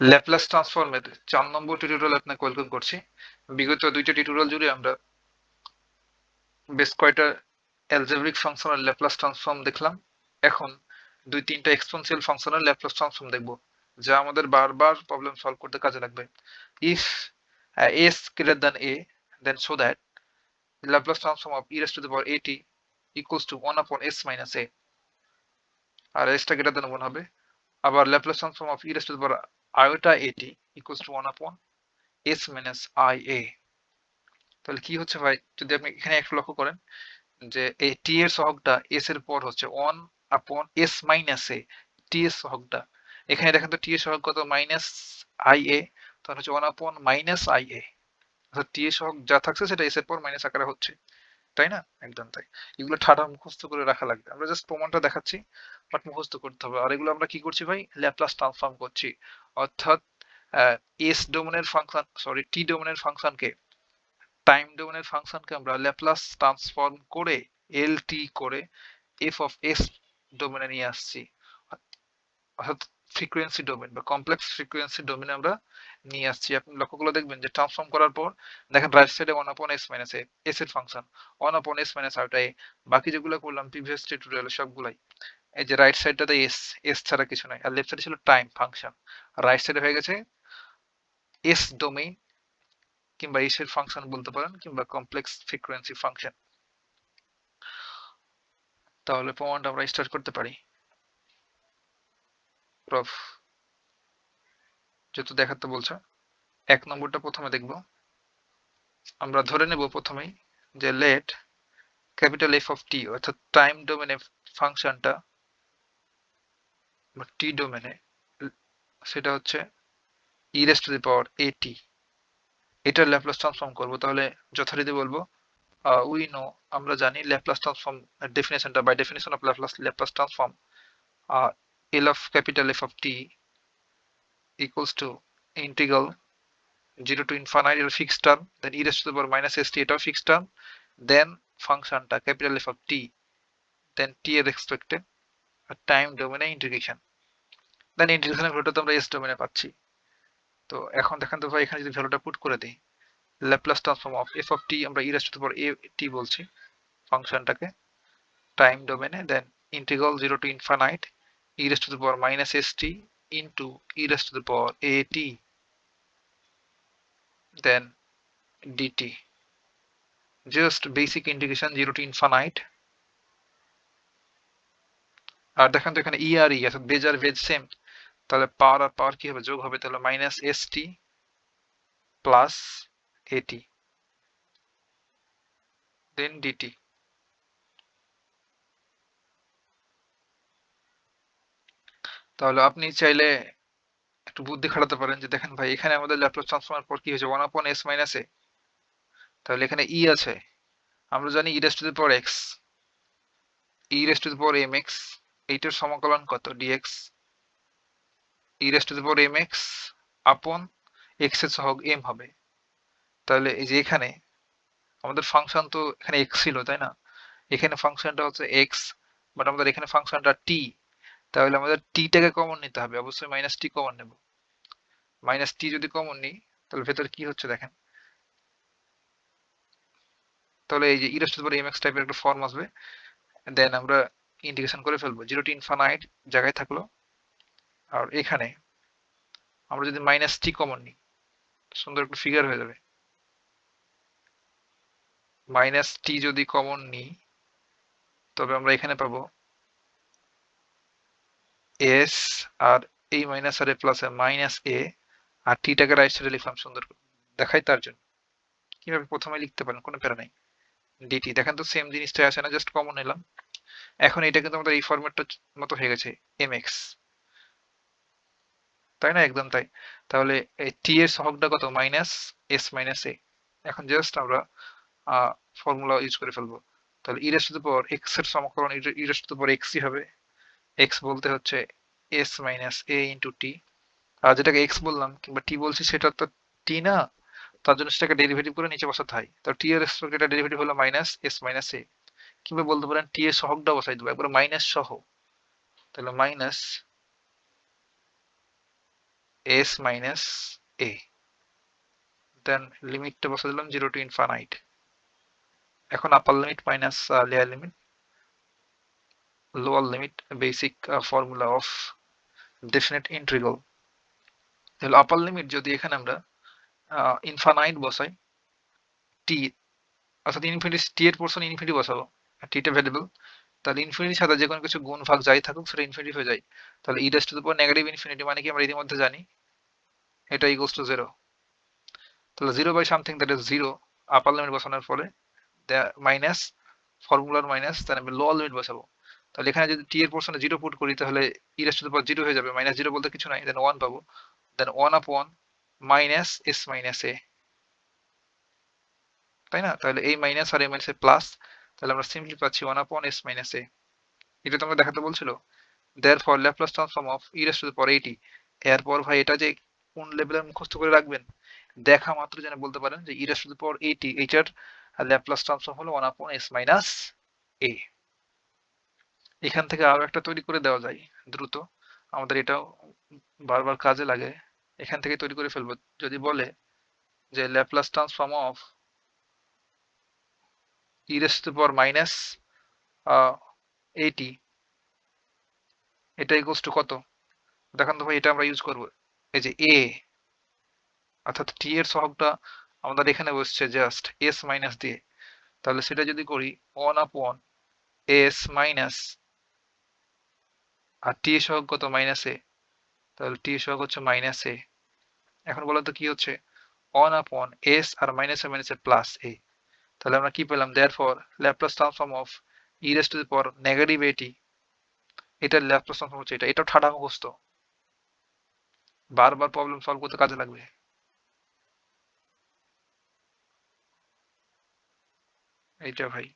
Laplace ট্রান্সফর্মের 4 নম্বর tutorial আপনাকে welcome করছি। বিগত 2টা টিউটোরিয়াল জুড়ে আমরা বেশ কয়টা অ্যালজেব্রিক ফাংশনের ল্যাপ্লাস ট্রান্সফর্ম দেখলাম। এখন 2-3টা এক্সপোনেনশিয়াল ফাংশনের ল্যাপ্লাস ট্রান্সফর্ম দেখব, যা আমাদের বারবার প্রবলেম সলভ করতে কাজে লাগবে। If s greater than a, then show that the Laplace transform of e raised to the power at equals to 1 upon s minus a, আর s টা greater than 1 হবে। আবার Laplace transform of e raised to the power iota at equals to 1 upon s minus ia। তাহলে কি হচ্ছে ভাই, যদি আপনি এখানে একটু লক্ষ্য করেন যে এই টি এর সহগটা এস এর পর হচ্ছে 1 আপন এস মাইনাস এ, টি এর সহগটা এখানে দেখেন তো টি এর সহগ কত, মাইনাস আই এ, তাহলে হচ্ছে 1 আপন মাইনাস আই এ, অর্থাৎ টি এর সহগ যা থাকছে সেটা এস এর পর মাইনাস আকারে হচ্ছে, তাই না? একদম তাই। এগুলো ঠাডা মুখস্থ করে রাখা লাগবে, আমরা জাস্ট প্রমাণটা দেখাচ্ছি, বাট মুখস্থ করতে হবে। আর এগুলো আমরা কি করছি ভাই, ল্যাপ্লাস ট্রান্সফর্ম করছি, অর্থাৎ এস ডোমেনের ফাংশন, সরি টি ডোমেনের ফাংশনকে, টাইম ডোমেনের ফাংশনকে আমরা ল্যাপ্লাস ট্রান্সফর্ম করে এলটি করে এফ অফ এস ডোমেনে নিয়ে আসছি, অর্থাৎ ফ্রিকোয়েন্সি ডোমেন বা কমপ্লেক্স ফ্রিকোয়েন্সি ডোমেনে আমরা নিয়ে আসছি। আপনি লক্ষ্য করলে দেখবেন যে ট্রান্সফর্ম করার পর দেখেন রাইট সাইডে 1 আপন এস মাইনাস এ, এস এর ফাংশন 1 আপন এস মাইনাস আইটা এ, বাকি যেগুলো করলাম প্রিভিয়াস টিউটোরিয়ালে সবগুলাই এই যে রাইট সাইডটাতে এস, এস ছাড়া কিছু নাই, আর লেফট সাইডে ছিল টাইম ফাংশন, রাইট সাইডে হয়ে গেছে এস ডোমেইন কিংবা এস এর ফাংশন বলতে পারেন, কিংবা কমপ্লেক্স ফ্রিকোয়েন্সি ফাংশন। তাহলে প্রমাণটা আমরা স্টার্ট করতে পারি। প্রফ যেহেতু দেখাতে বলছে, 1 নম্বরটা প্রথমে দেখব। আমরা ধরে নেব প্রথমেই যে লেট ক্যাপিটাল এফ অফ টি, অর্থাৎ টাইম ডোমেনে ফাংশনটা বা টি ডোমেনে, সেটা হচ্ছে ই রেজ টু দি পাওয়ার এটি, এটার ল্যাপ্লাস ট্রান্সফর্ম করব। তাহলে যথারীতি বলবো উই নো, আমরা জানি ল্যাপ্লাস ট্রান্সফর্ম ডেফিনেশনটা, by definition of Laplace transform L of capital F of T equals to integral 0 to infinite এর fixed term, then E raise to the power minus S T এটাও fixed term, then ফাংশনটা capital F of T, then T এর রেসপেক্টে time ডোমেনে integration, দেন ইন্টিগ্রেশনের ভ্যালুটা তো আমরা এস ডোমেনে পাচ্ছি। তো এখন দেখেন তো ভাই, এখানে যদি ভ্যালুটা পুট করে দিই, Laplace transform of F of T আমরা E raise to the power A টি বলছি ফাংশনটাকে টাইম ডোমেনে, then integral 0 to infinite E raise to the power minus S T into E raise to the power A T, then DT, just basic integration 0 to infinite। আর দেখেন তো এখানে ই আর ই অর্থাৎ base আর base same, তাহলে পাওয়ার আর পাওয়ার কি হবে, যোগ হবে, তাহলে মাইনাস এস টি প্লাস এটি, দেন ডিটি। তাহলে আপনি চাইলে একটু বুদ্ধি খাটাতে পারেন যে দেখেন ভাই, এখানে আমাদের ল্যাপ্লাস ট্রান্সফর্মের পর কি হয়েছে, 1 upon s মাইনাস এ, তাহলে এখানে ই আছে, আমরা জানি E raise to the power X, E raise to the power M X, এইটার সমাকলন কত, DX, E raise to the power M X upon X এর সহগ এম হবে। তাহলে এই যে এখানে আমাদের ফাংশন তো এখানে এক্স ছিল, তাই না? এখানে ফাংশনটা হচ্ছে এক্স, বাট আমাদের এখানে ফাংশনটা টি, তাহলে আমাদের টিটাকে কমন নিতে হবে, অবশ্যই মাইনাস টি কমন নেব। মাইনাস টি যদি কমন নিই, তাহলে ভেতরে কি হচ্ছে দেখেন, তাহলে এই যে E raise to the power M X টাইপের একটা ফর্ম আসবে, দেন আমরা ইন্টিগ্রেশন করে ফেলবো, 0 to infinite জায়গায় থাকলো, আর এখানে আমরা যদি মাইনাস টি কমন নিই, সুন্দর একটা ফিগার হয়ে যাবে। মাইনাস টি যদি কমন নিই, তবে আমরা এখানে পাবো এস, আর এই মাইনাস আর এ প্লাস মাইনাস এ, আর টিটাকে রাইট সাইডে লিখলাম সুন্দর করে দেখাই তার জন্য, কিভাবে প্রথমে লিখতে পারেন, কোনো প্যারা নাই। ডিটি দেখেন তো সেম জিনিসটাই আসে না, জাস্ট কমন নিলাম। এখন এটা কিন্তু আমাদের এই ফরম্যাটটা মতো হয়ে গেছে, এম এক্স, তাই না? একদম তাই। তাহলে এই টি এর সহগটা কত, মাইনাস এস মাইনাস এ। এখন জাস্ট আমরা ফর্মুলা ইউজ করে ফেলবো, তাহলে E raise to the power X এর সমাকলন ই রেজ টু দি পাওয়ার এক্সই হবে, এক্স বলতে হচ্ছে এস মাইনাস এ ইন্টু টি, আর যেটাকে এক্স বললাম কিংবা টি বলছি সেটা তো টি না, তার জন্য সেটাকে ডেরিভেটিভ করে নিচে বসাতে হয়, তো টি এর রেসপেক্টে এটা ডেরিভেটিভ হলো মাইনাস এস মাইনাস এ, কিংবা বলতে পারেন টি এর সহগটা বসাই দেবো একবার মাইনাস সহ, তাহলে মাইনাস s মাইনাস a, দেন লিমিটটা বসে দিলাম 0 to infinite। এখন আপার limit minus lower limit, basic formula of definite integral. তাহলে আপার লিমিট যদি এখানে আমরা ইনফাইনাইট বসাই, টি অর্থাৎ ইনফিনিটি, টি এর পোর্শন ইনফিনিটি বসাবো, টিটা ভ্যারিয়েবল, তাহলে ইনফিনিটির সাথে যে কোনো কিছু গুণ ভাগ যাই থাকুক সেটা ইনফিনিটি হয়ে যায়। তাহলে E raise to the power negative infinity মানে কি আমরা ইতিমধ্যে জানি এটা ইকুয়ালস টু 0। তাহলে 0 by something, that is 0, upper limit বসানোর পরে মাইনাস ফর্মুলার মাইনাস, তাহলে আমি লোয়ার লিমিট বসাবো। তাহলে এখানে যদি টি এর পোর্শনে 0 পুট করি তাহলে ই রেজ টু দ্য পাওয়ার 0 হয়ে যাবে, মাইনাস 0 বলতে কিছু নাই, দেন 1 পাবো, দেন 1 আপন মাইনাস এস মাইনাস এ, তাই না? তাহলে এই মাইনাস আর এই মাইনাসে প্লাস, তাহলে আমরা সিম্পলি পাচ্ছি 1 আপন এস মাইনাস এ। এটা তোমরা দেখাতে বলছিল। therefore Laplace transform of e raise to the power 80। এরপর ভাই এটা যে কোন লেভেলের মুখস্থ করে রাখবেন, দেখা মাত্র যেন বলতে পারেন যে E raise to the power 80 এইটার ল্যাপ্লাস ট্রান্সফর্ম হলো 1 আপন এস মাইনাস এ। এখান থেকে আরো একটা তৈরি করে দেওয়া যায় দ্রুত, আমাদের এটাও বারবার কাজে লাগে, এখান থেকে তৈরি করে ফেলবো। যদি বলে যে Laplace transform of e raise to the power minus 80, এটা ইকুয়ালস টু কত, দেখেন তো ভাই, এটা আমরা ইউজ করবো এই যে এ, অর্থাৎ টি এর সহগটা আমাদের এখানে বসছে জাস্ট এস মাইনাস দিয়ে, তাহলে সেটা যদি করি 1 আপন এস মাইনাস, আর টি এর সহগ কত, মাইনাস এ, তাহলে টি এর সহগ হচ্ছে মাইনাস এ। এখন বলো তো কি হচ্ছে, 1 আপন এস আর মাইনাসে প্লাস এ। তাহলে আমরা কি পেলাম, therefore Laplace transform of e raise to the power negative 80, এটার ল্যাপ্লাস ট্রান্সফর্ম হচ্ছে এটা। এটাও ঠাডা মুখস্থ, বারবার প্রবলেম সলভ করতে কাজে লাগবে। এইটা ভাই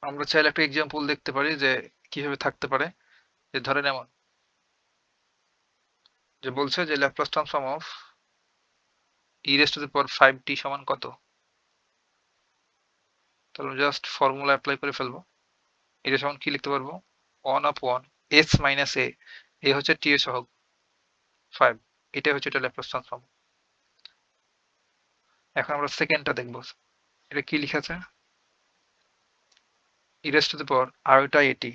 আমরা চাইলে একটা এক্সাম্পল দেখতে পারি যে কিভাবে থাকতে পারে। যে ধরেন এমন যে বলছে যে Laplace transform of e raise to the power 5t সমান কত, তাহলে জাস্ট ফর্মুলা অ্যাপ্লাই করে ফেলবো। এটা সমান কি লিখতে পারবো, 1 আপন এস মাইনাস এ, এ হচ্ছে টি এর সহগ 5, এটা হচ্ছে এটা ল্যাপ্লাস ট্রান্সফর্ম। এখন আমরা সেকেন্ডটা দেখবো, এটা কি লিখা আছে, E raise to the power iota 80।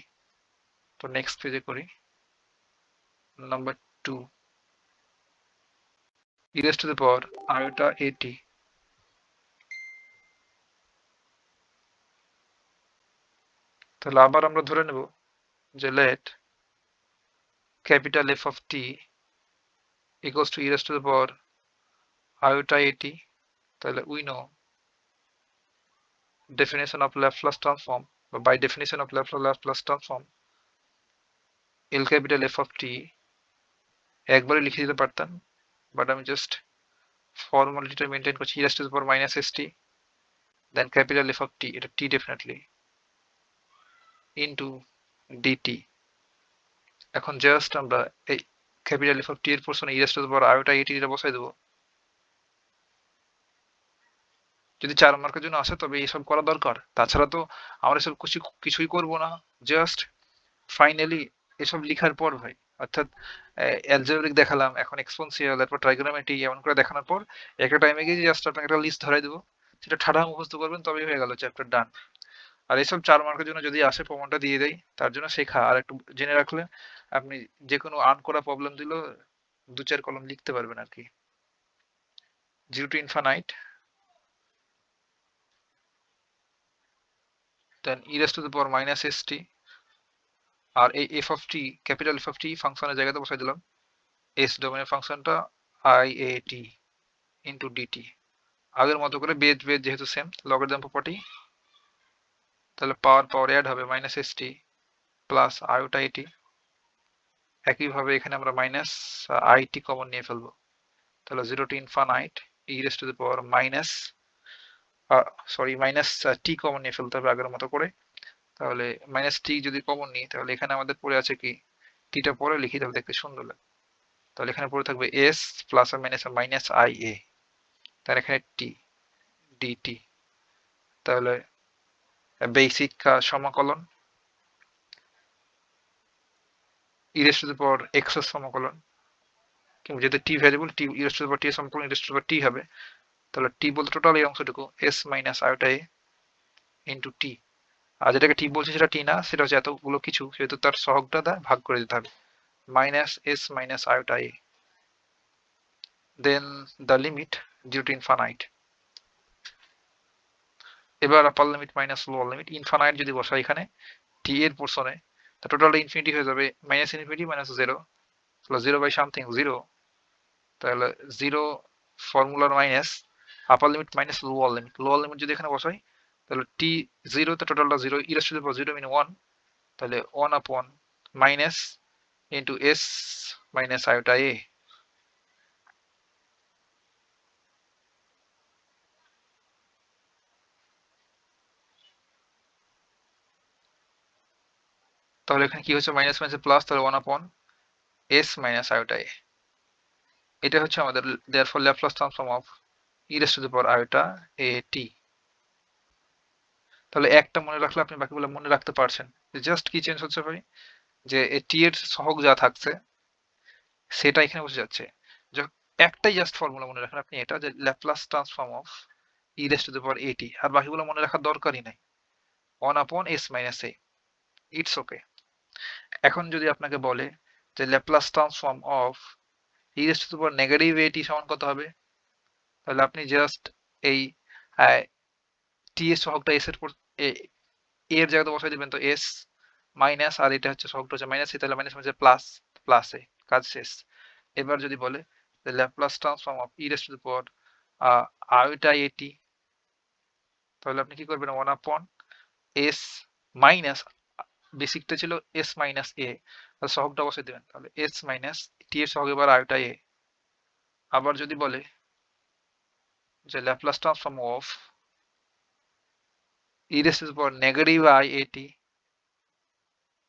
তো নেক্সট পেজে করি, number 2, E raise to the power iota 80, তাহলে আবার আমরা ধরে নেব যে let capital F of T equals to E raise to the power iota 80, তাহলে we know definition of Laplace transform, by definition of Laplace transform, L capital F of t একবারে লিখে দিতে পারতাম, বাট আমি জাস্ট ফর্মালিটিটা মেনটেন করছি, e raised to the power minus st, then capital F of t, এটা t definitely, into dt। এখন just আমরা এই ক্যাপিটাল F of t এর পোর্শনে e raised to the power iota 80 এটা বসাই দেবো। যদি 4 মার্কের জন্য আসে তবে এইসব করা দরকার, তাছাড়া তো আমরা এসব কিছুই করবো না। জাস্ট ফাইনালি এসব লিখার পর ভাই, অর্থাৎ অ্যালজেব্রিক দেখালাম, এখন এক্সপোনেনশিয়াল, তারপর ট্রাইগোনোমেট্রি, এমন করে দেখানোর পর একটা টাইমে গিয়ে জাস্ট আপনাকে একটা লিস্ট ধরাই দেবো, সেটা ঠাডা মুখস্থ করবেন তবেই হয়ে গেল চ্যাপ্টার ডান। আর এইসব 4 মার্কের জন্য যদি আসে প্রমাণটা দিয়ে দেয়, তার জন্য শেখা আর একটু জেনে রাখলে আপনি যে কোনো আনকরা প্রবলেম দিলেও 2-4 কলম লিখতে পারবেন আর কি। 0 to infinite, then e raised to the power minus st, আর এই f of t, capital f of t ফাংশনের জায়গাতে বসাই দিলাম s ডোমেনের ফাংশনটা iat into dt। আগের মতো করে বেজ যেহেতু সেম লগারিদম প্রপার্টি, তাহলে পাওয়ার অ্যাড হবে মাইনাস st প্লাস আয়োটা এটি। একইভাবে এখানে আমরা মাইনাস আইটি কমন নিয়ে ফেলবো, তাহলে 0 to infinite e raised to the power minus minus T common নিয়ে ফেলতে হবে আগের মতো করে। তাহলে মাইনাস টি যদি কমন নিই তাহলে এখানে আমাদের পড়ে আছে কি, টিটা পরে লিখি তাহলে দেখতে সুন্দর লাগে। তাহলে এখানে পড়ে থাকবে এস প্লাস আর মাইনাস আই এ, তার এখানে টি ডিটি। তাহলে বেসিক সমাকলন E raise to the power X এর সমকলন, কিংবা যেহেতু T variable T E raise to the power T এর সমকলন ই রেস টু দি পাওয়ার টি হবে, তাহলে টি বলতে টোটাল এই অংশটুকু এস মাইনাস আয়োটা এ ইন্টু টি। আর যেটাকে টি বলছি সেটা টি না, সেটা হচ্ছে এতগুলো কিছু, সেহেতু তার সহগটা দ্বারা ভাগ করে দিতে হবে, minus S minus iota A, then the limit 0 to infinite. এবার upper limit minus lower limit, infinite যদি বসাই এখানে টি এর পোর্শনে, তা টোটালটা ইনফিনিটি হয়ে যাবে, minus infinity minus zero plus zero by something zero, তাহলে জিরো ফর্মুলার minus upper limit minus lower limit যদি এখানে বসাই, তাহলে টি জিরোতে টোটালটা zero, E raise to the power zero mean one, তাহলে one upon minus into S minus iota A. তাহলে এখানে কি হচ্ছে, মাইনাস মাইনাস প্লাস, তাহলে one upon S minus iota A. এটা হচ্ছে আমাদের therefore Laplace transform of E raise to the power iota A T. তাহলে একটা মনে রাখলে আপনি বাকিগুলো মনে রাখতে পারছেন। জাস্ট কি চেঞ্জ হচ্ছে ভাই, যে টি এর সহগ যা থাকছে সেটা এখানে বসে যাচ্ছে। একটাই জাস্ট ফর্মুলা মনে রাখেন আপনি, এটা যে Laplace transform of E raise to the power A T, আর বাকিগুলো মনে রাখার দরকারই নাই, one upon S minus A, it's okay. এখন যদি আপনাকে বলে যে Laplace transform of E raise to the power negative A T সমান কত হবে, তাহলে আপনি জাস্ট এই টি এর সহগটা এস এর এর জায়গাতে বসাই দিবেন, তো এস মাইনাস, আর এটা হচ্ছে সহগটা হচ্ছে মাইনাস এ, তাহলে মাইনাস মাইনাস প্লাস, প্লাস এ, কাজ শেষ। এবার যদি বলে the Laplace transform of e raised to the power iota at, তাহলে আপনি কি করবেন, ওয়ান আপন এস মাইনাস, বেসিকটা ছিল এস মাইনাস এ, সহগটা বসে দিবেন, তাহলে এস মাইনাস টি এর সহগ এবার আয়োটা এ। আবার যদি বলে যে Laplace transform of E raise to the power negative I A T,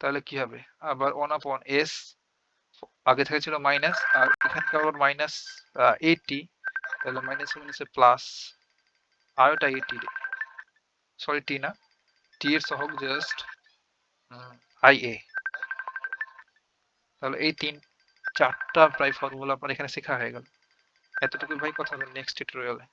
তাহলে কি হবে, আবার ওয়ান আপন এস, আগে থেকে ছিল মাইনাস, আর এখানকার আবার মাইনাস এইটি, তাহলে মাইনাস মাইনাসে প্লাস আয়োটা এইটি, সরি টি না, টি এর সহগ জাস্ট আই এ। তাহলে এই চারটা প্রায় ফর্মুলা আপনার এখানে শেখা হয়ে গেল। এতটুকু ভাই কথা হবে নেক্সট টিউটোরিয়ালে।